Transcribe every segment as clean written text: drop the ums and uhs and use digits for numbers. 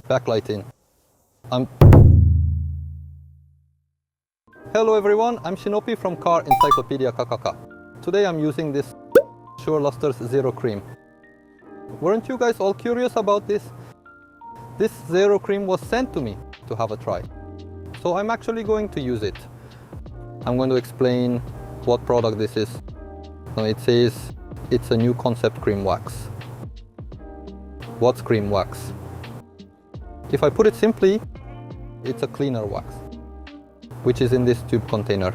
Backlight in. Hello everyone, I'm Shinopi from Car Encyclopedia KKK. Today I'm using this SurLuster's Zero Cream. Weren't you guys all curious about this? This Zero Cream was sent to me to have a try. So I'm actually going to use it. I'm going to explain what product this is. So it says it's a new concept cream wax. What's cream wax? If I put it simply, it's a cleaner wax, which is in this tube container.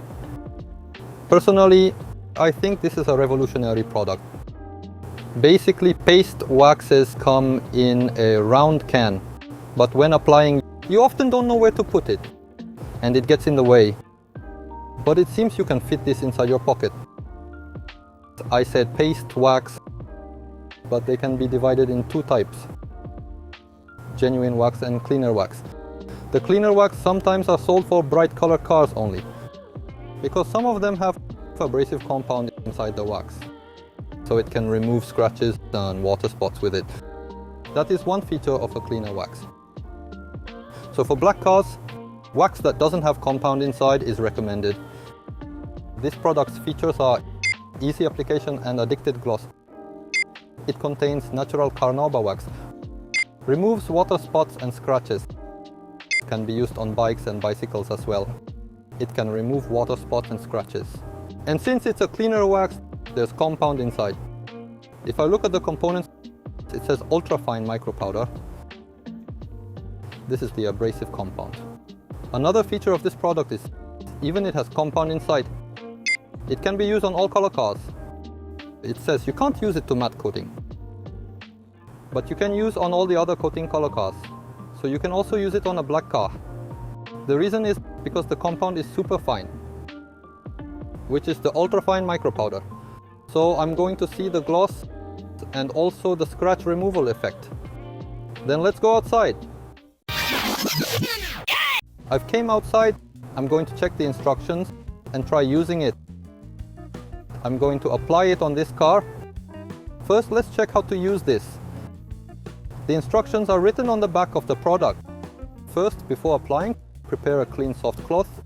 Personally, I think this is a revolutionary product. Basically, paste waxes come in a round can, but when applying, you often don't know where to put it, and it gets in the way. But it seems you can fit this inside your pocket. I said paste wax, but they can be divided in two types: genuine wax and cleaner wax. The cleaner wax sometimes are sold for bright color cars only, because some of them have abrasive compound inside the wax, so it can remove scratches and water spots with it. That is one feature of a cleaner wax. So for black cars, wax that doesn't have compound inside is recommended. This product's features are easy application and addicted gloss. It contains natural carnauba wax, removes water spots and scratches. It can be used on bikes and bicycles as well. It can remove water spots and scratches. And since it's a cleaner wax, there's compound inside. If I look at the components, it says ultra-fine micropowder. This is the abrasive compound. Another feature of this product is, even it has compound inside, it can be used on all color cars. It says you can't use it to matte coating, but you can use on all the other coating color cars. So you can also use it on a black car. The reason is because the compound is super fine, which is the ultra-fine micropowder. So I'm going to see the gloss and also the scratch removal effect. Then let's go outside. I've came outside. I'm going to check the instructions and try using it. I'm going to apply it on this car. First, let's check how to use this. The instructions are written on the back of the product. First, before applying, prepare a clean soft cloth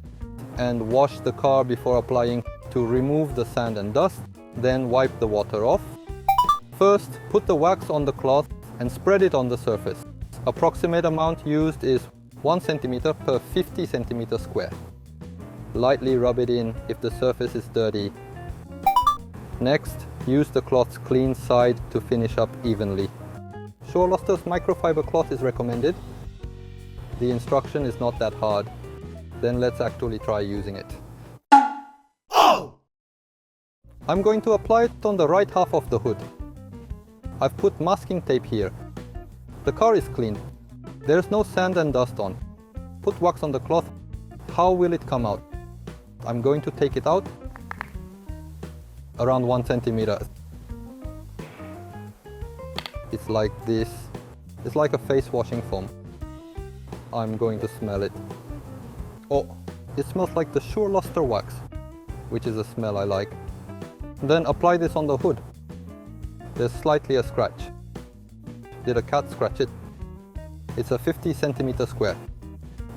and wash the car before applying to remove the sand and dust. Then wipe the water off. First, put the wax on the cloth and spread it on the surface. Approximate amount used is 1 cm per 50 cm square. Lightly rub it in if the surface is dirty. Next, use the cloth's clean side to finish up evenly. SurLuster's microfiber cloth is recommended. The instruction is not that hard. Then let's actually try using it. I'm going to apply it on the right half of the hood. I've put masking tape here. The car is clean. There's no sand and dust on. Put wax on the cloth. How will it come out? I'm going to take it out around 1 centimeter. It's like this. It's like a face washing foam. I'm going to smell it. Oh, it smells like the SurLuster wax, which is a smell I like. Then apply this on the hood. There's slightly a scratch. Did a cat scratch it? It's a 50 centimeter square.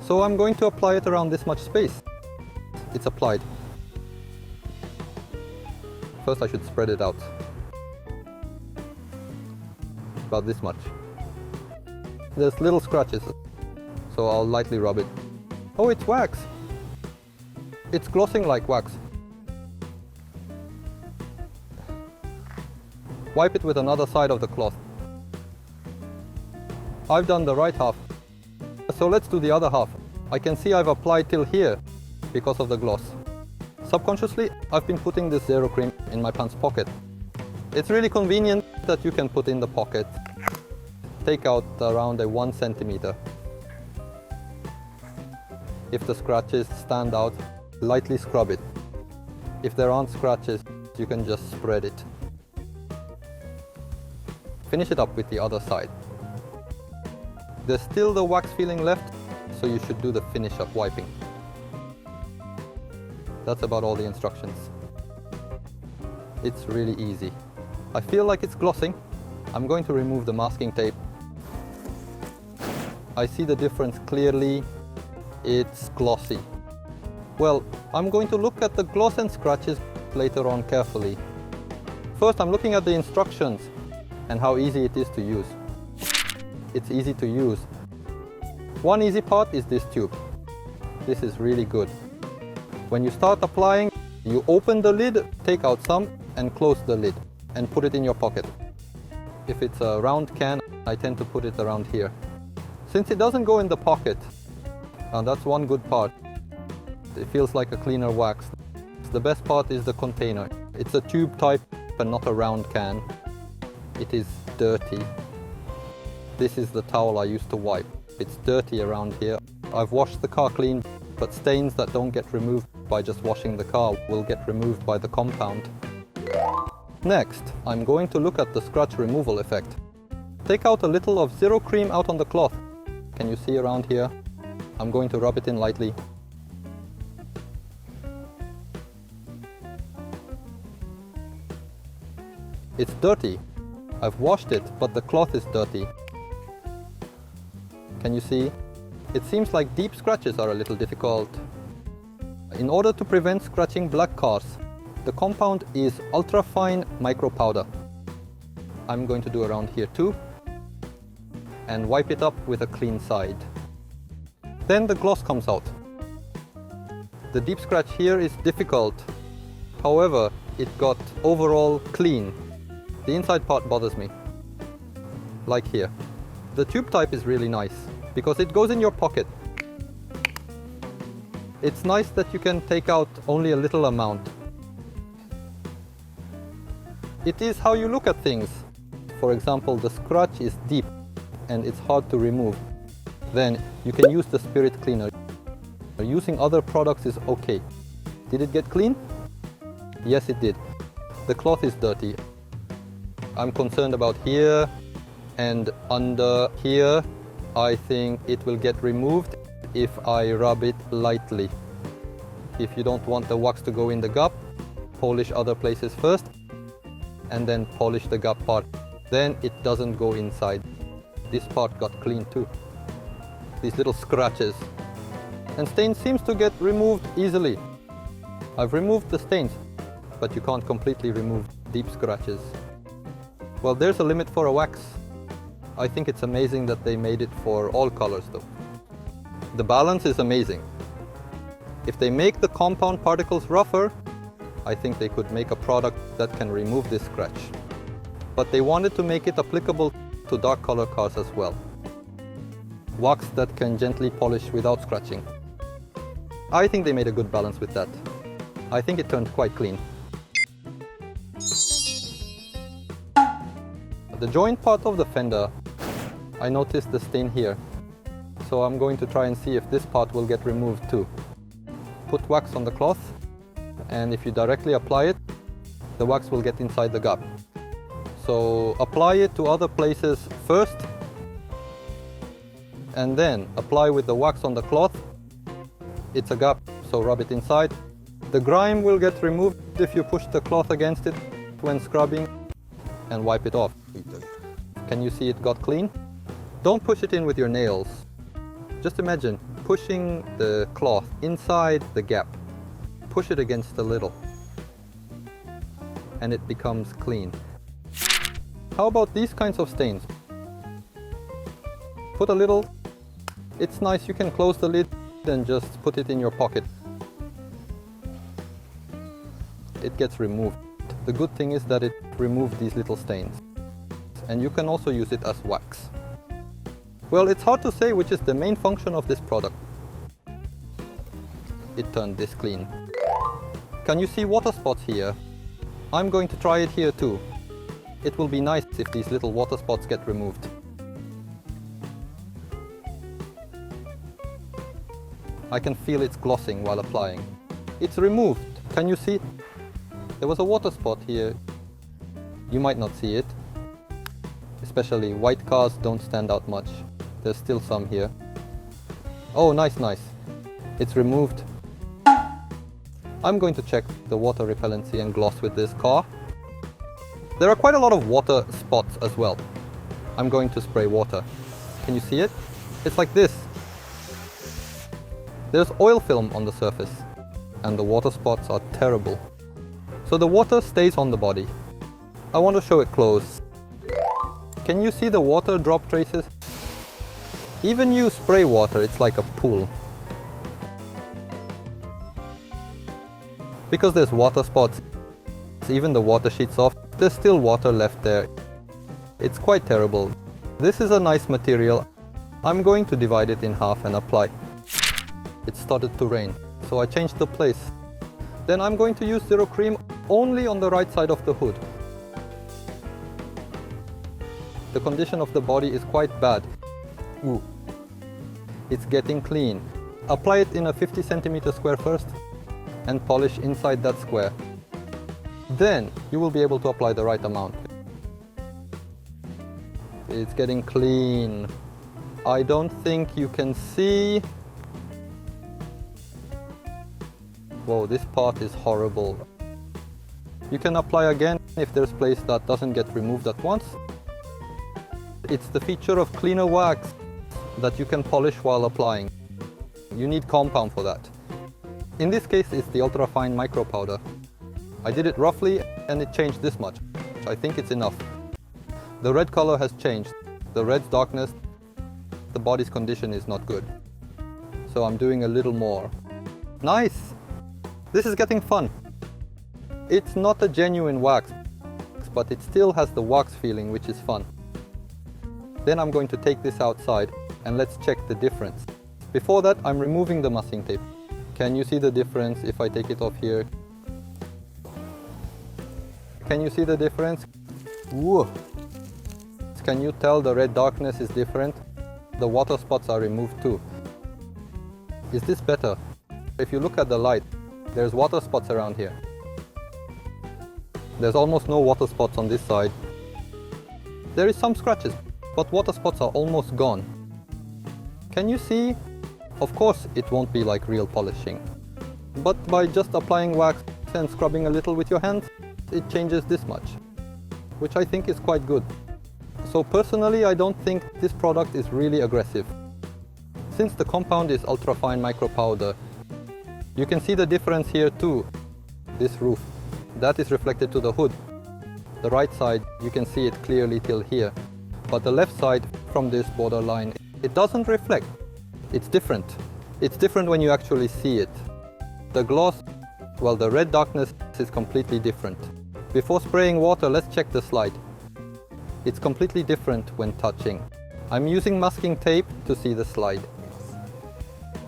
So I'm going to apply it around this much space. It's applied. First I should spread it out. About this much. There's little scratches, so I'll lightly rub it. Oh, it's wax! It's glossing like wax. Wipe it with another side of the cloth. I've done the right half, so let's do the other half. I can see I've applied till here because of the gloss. Subconsciously, I've been putting this Zero Cream in my pants pocket. It's really convenient that you can put in the pocket. Take out around a 1 centimeter. If the scratches stand out, lightly scrub it. If there aren't scratches, you can just spread it. Finish it up with the other side. There's still the wax feeling left, so you should do the finish up wiping. That's about all the instructions. It's really easy. I feel like it's glossing. I'm going to remove the masking tape. I see the difference clearly. It's glossy. Well, I'm going to look at the gloss and scratches later on carefully. First, I'm looking at the instructions and how easy it is to use. It's easy to use. One easy part is this tube. This is really good. When you start applying, you open the lid, take out some and close the lid and put it in your pocket. If it's a round can, I tend to put it around here. Since it doesn't go in the pocket, and that's one good part. It feels like a cleaner wax. The best part is the container. It's a tube type and not a round can. It is dirty. This is the towel I used to wipe. It's dirty around here. I've washed the car clean, but stains that don't get removed by just washing the car will get removed by the compound. Next, I'm going to look at the scratch removal effect. Take out a little of Zero Cream out on the cloth. Can you see around here? I'm going to rub it in lightly. It's dirty. I've washed it, but the cloth is dirty. Can you see? It seems like deep scratches are a little difficult. In order to prevent scratching black cars, the compound is ultra-fine micro powder. I'm going to do around here too, and wipe it up with a clean side. Then the gloss comes out. The deep scratch here is difficult. However, it got overall clean. The inside part bothers me, like here. The tube type is really nice because it goes in your pocket. It's nice that you can take out only a little amount. It is how you look at things. For example, the scratch is deep and it's hard to remove. Then you can use the spirit cleaner. Using other products is okay. Did it get clean? Yes, it did. The cloth is dirty. I'm concerned about here and under here. I think it will get removed if I rub it lightly. If you don't want the wax to go in the gap, polish other places first and then polish the gap part. Then it doesn't go inside. This part got clean too. These little scratches. And stain seems to get removed easily. I've removed the stains, but you can't completely remove deep scratches. Well, there's a limit for a wax. I think it's amazing that they made it for all colors though. The balance is amazing. If they make the compound particles rougher, I think they could make a product that can remove this scratch. But they wanted to make it applicable to dark color cars as well. Wax that can gently polish without scratching. I think they made a good balance with that. I think it turned quite clean. The joint part of the fender, I noticed the stain here. So I'm going to try and see if this part will get removed too. Put wax on the cloth, and if you directly apply it, the wax will get inside the gap. So apply it to other places first, and then apply with the wax on the cloth. It's a gap, so rub it inside. The grime will get removed if you push the cloth against it when scrubbing and wipe it off. Can you see it got clean? Don't push it in with your nails. Just imagine pushing the cloth inside the gap. Push it against the lid, and it becomes clean. How about these kinds of stains? Put a little. It's nice, you can close the lid and just put it in your pocket. It gets removed. The good thing is that it removed these little stains. And you can also use it as wax. Well, it's hard to say which is the main function of this product. It turned this clean. Can you see water spots here? I'm going to try it here too. It will be nice if these little water spots get removed. I can feel it's glossing while applying. It's removed. Can you see it? There was a water spot here. You might not see it. Especially white cars don't stand out much. There's still some here. Oh, nice, nice. It's removed. I'm going to check the water repellency and gloss with this car. There are quite a lot of water spots as well. I'm going to spray water. Can you see it? It's like this. There's oil film on the surface, and the water spots are terrible. So the water stays on the body. I want to show it close. Can you see the water drop traces? Even you spray water, it's like a pool. Because there's water spots, even the water sheets off, there's still water left there. It's quite terrible. This is a nice material. I'm going to divide it in half and apply. It started to rain, so I changed the place. Then I'm going to use Zero Cream only on the right side of the hood. The condition of the body is quite bad. Ooh. It's getting clean. Apply it in a 50 centimeter square first and polish inside that square. Then you will be able to apply the right amount. It's getting clean. I don't think you can see. Whoa, this part is horrible. You can apply again if there's place that doesn't get removed at once. It's the feature of cleaner wax that you can polish while applying. You need compound for that. In this case, it's the ultrafine micro powder. I did it roughly and it changed this much. I think it's enough. The red color has changed. The red's darkness, the body's condition is not good. So I'm doing a little more. Nice! This is getting fun. It's not a genuine wax, but it still has the wax feeling, which is fun. Then I'm going to take this outside and let's check the difference. Before that, I'm removing the masking tape. Can you see the difference if I take it off here? Can you see the difference? Whoa! Can you tell the red darkness is different? The water spots are removed too. Is this better? If you look at the light, there's water spots around here. There's almost no water spots on this side. There is some scratches, but water spots are almost gone. Can you see? Of course it won't be like real polishing. But by just applying wax and scrubbing a little with your hands, it changes this much, which I think is quite good. So personally, I don't think this product is really aggressive. Since the compound is ultrafine micro powder, you can see the difference here too. This roof, that is reflected to the hood. The right side, you can see it clearly till here. But the left side, from this borderline, it doesn't reflect. It's different. It's different when you actually see it. The gloss, well, the red darkness is completely different. Before spraying water, let's check the slide. It's completely different when touching. I'm using masking tape to see the slide.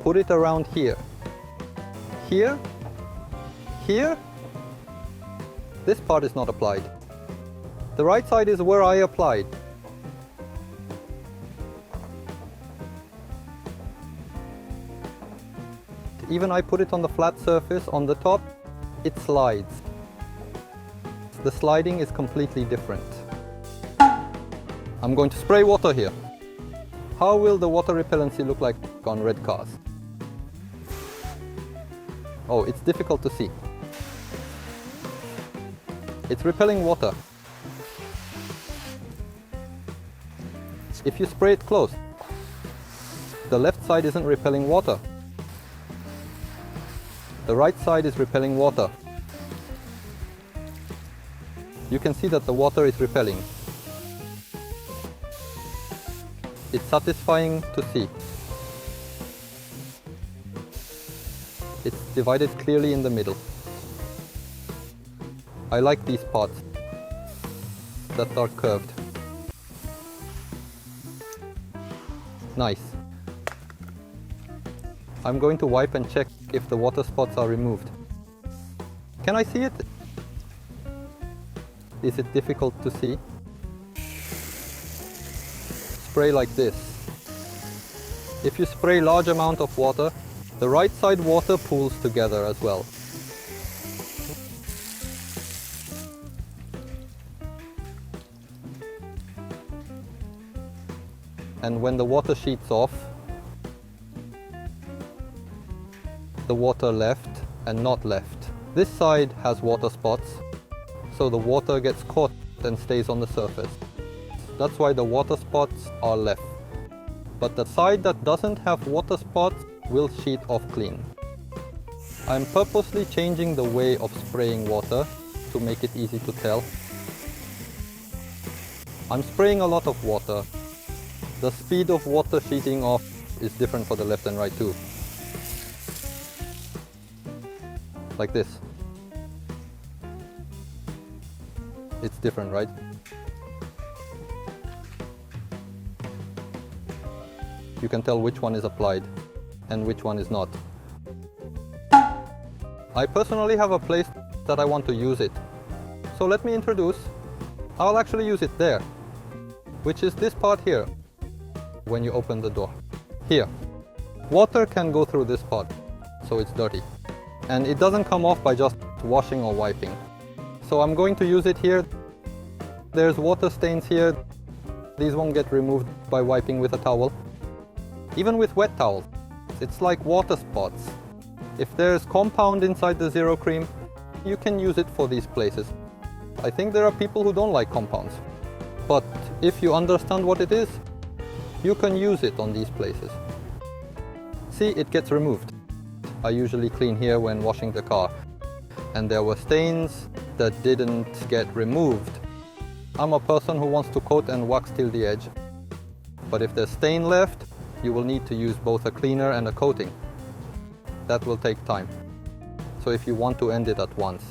Put it around here. Here? Here? This part is not applied. The right side is where I applied. Even I put it on the flat surface on the top, it slides. The sliding is completely different. I'm going to spray water here. How will the water repellency look like on red cars? Oh, it's difficult to see. It's repelling water. If you spray it close, the left side isn't repelling water. The right side is repelling water. You can see that the water is repelling. It's satisfying to see. It's divided clearly in the middle. I like these parts that are curved. Nice. I'm going to wipe and check if the water spots are removed. Can I see it? Is it difficult to see? Spray like this. If you spray large amount of water, the right side water pools together as well. And when the water sheets off, the water left and not left. This side has water spots, so the water gets caught and stays on the surface. That's why the water spots are left. but the side that doesn't have water spots will sheet off clean. I'm purposely changing the way of spraying water to make it easy to tell. I'm spraying a lot of water. The speed of water sheeting off is different for the left and right too. Like this. It's different, right? You can tell which one is applied and which one is not. I personally have a place that I want to use it. So let me introduce. I'll actually use it there, which is this part here, when you open the door. Here. Water can go through this part, so it's dirty. And it doesn't come off by just washing or wiping. So I'm going to use it here. There's water stains here. These won't get removed by wiping with a towel. Even with wet towels, it's like water spots. If there's compound inside the Zero Cream, you can use it for these places. I think there are people who don't like compounds. But if you understand what it is, you can use it on these places. See, it gets removed. I usually clean here when washing the car. And there were stains that didn't get removed. I'm a person who wants to coat and wax till the edge. But if there's stain left, you will need to use both a cleaner and a coating. That will take time. So if you want to end it at once,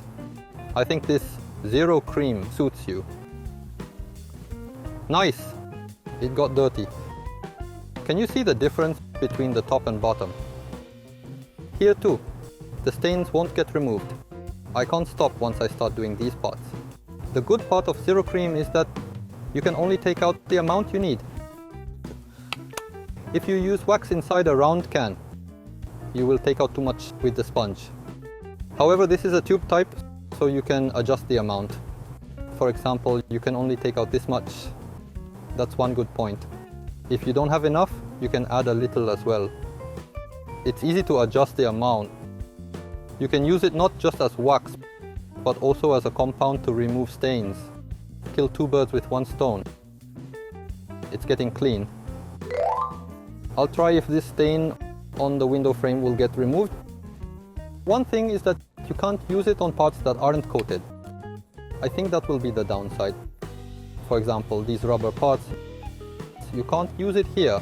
I think this Zero Cream suits you. Nice! It got dirty. Can you see the difference between the top and bottom? Here too, the stains won't get removed. I can't stop once I start doing these parts. The good part of Zero Cream is that you can only take out the amount you need. If you use wax inside a round can, you will take out too much with the sponge. However, this is a tube type, so you can adjust the amount. For example, you can only take out this much. That's one good point. If you don't have enough, you can add a little as well. It's easy to adjust the amount. You can use it not just as wax, but also as a compound to remove stains. Kill two birds with one stone. It's getting clean. I'll try if this stain on the window frame will get removed. One thing is that you can't use it on parts that aren't coated. I think that will be the downside. For example, these rubber parts, you can't use it here.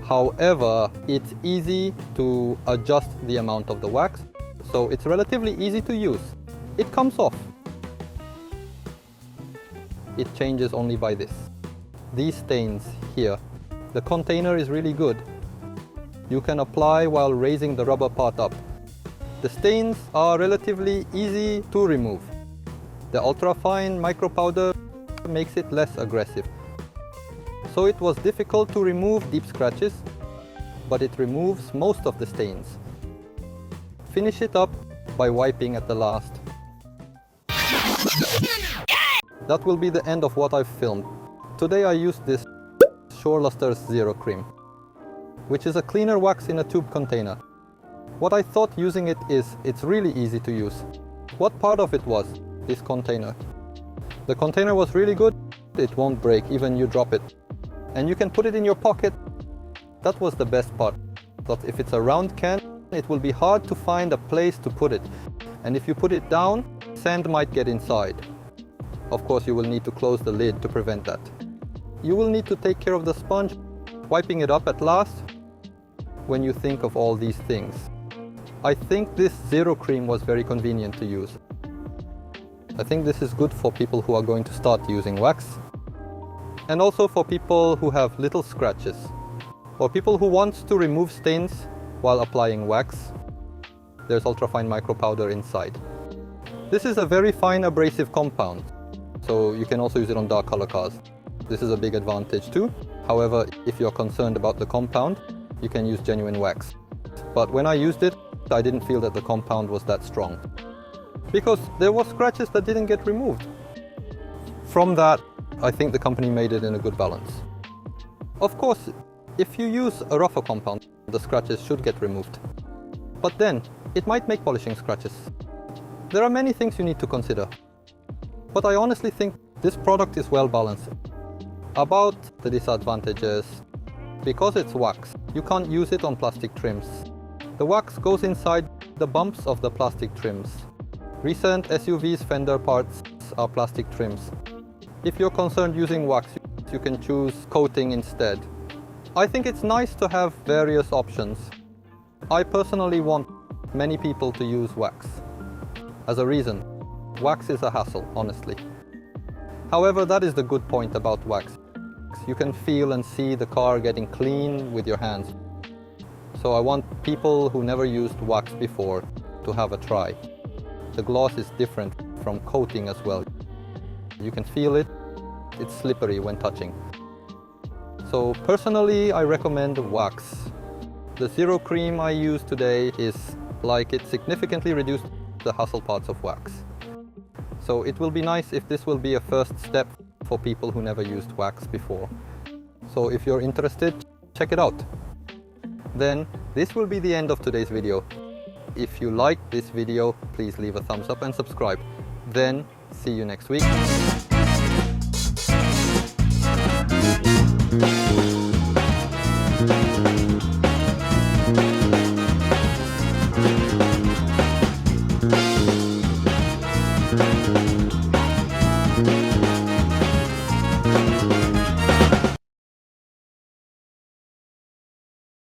However, it's easy to adjust the amount of the wax, so it's relatively easy to use. It comes off. It changes only by this. These stains here. The container is really good. You can apply while raising the rubber part up. The stains are relatively easy to remove. The ultra-fine micro powder makes it less aggressive. So it was difficult to remove deep scratches, but it removes most of the stains. Finish it up by wiping at the last. That will be the end of what I've filmed. Today I used this SurLuster Zero Cream, which is a cleaner wax in a tube container. What I thought using it is, it's really easy to use. What part of it was? This container. The container was really good. It won't break, even you drop it. And you can put it in your pocket. That was the best part. But if it's a round can, it will be hard to find a place to put it. And if you put it down, sand might get inside. Of course, you will need to close the lid to prevent that. You will need to take care of the sponge, wiping it up at last, when you think of all these things. I think this Zero Cream was very convenient to use. I think this is good for people who are going to start using wax, and also for people who have little scratches, or people who want to remove stains while applying wax. There's ultrafine micro powder inside. This is a very fine abrasive compound, so you can also use it on dark color cars. This is a big advantage too. However, if you're concerned about the compound, you can use genuine wax. But when I used it, I didn't feel that the compound was that strong, because there were scratches that didn't get removed. From that, I think the company made it in a good balance. Of course, if you use a rougher compound, the scratches should get removed. But then, it might make polishing scratches. There are many things you need to consider. But I honestly think this product is well balanced. About the disadvantages, because it's wax, you can't use it on plastic trims. The wax goes inside the bumps of the plastic trims. Recent SUVs' fender parts are plastic trims. If you're concerned using wax, you can choose coating instead. I think it's nice to have various options. I personally want many people to use wax. As a reason, wax is a hassle, honestly. However, that is the good point about wax. You can feel and see the car getting clean with your hands. So I want people who never used wax before to have a try. The gloss is different from coating as well. You can feel it, it's slippery when touching. So personally, I recommend wax. The Zero Cream I use today is like it significantly reduced the hassle parts of wax. So it will be nice if this will be a first step for people who never used wax before. So if you're interested, check it out. Then this will be the end of today's video. If you liked this video, please leave a thumbs up and subscribe. Then see you next week.